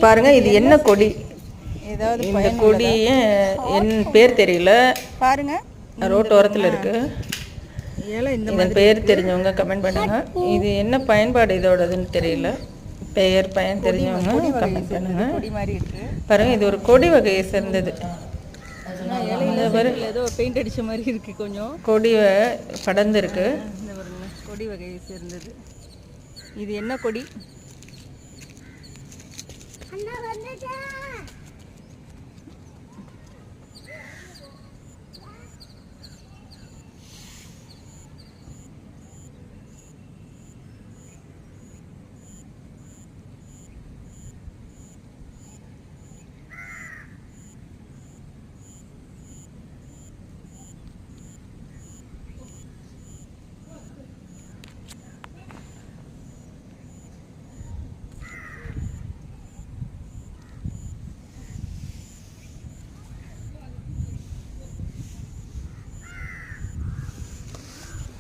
பாருங்க இது என்ன கொடி? ஏதாவது இந்த கொடி என் பேர் தெரியல. பாருங்க ரோட்டோரத்தில் இருக்கு. இதன் பேர் தெரிஞ்சவங்க கமெண்ட் பண்ணுங்க. இது என்ன பயன்பாடு இதோடதுன்னு தெரியல. பயன் தெரிஞ்சவங்க கமெண்ட் பண்ணுங்க. பாருங்க இது ஒரு கொடி வகையை சேர்ந்தது. ஏதோ பெயிண்ட் அடிச்ச மாதிரி இருக்கு. கொஞ்சம் கொடி படர்ந்து இருக்கு. கொடி வகையை சேர்ந்தது. இது என்ன கொடி?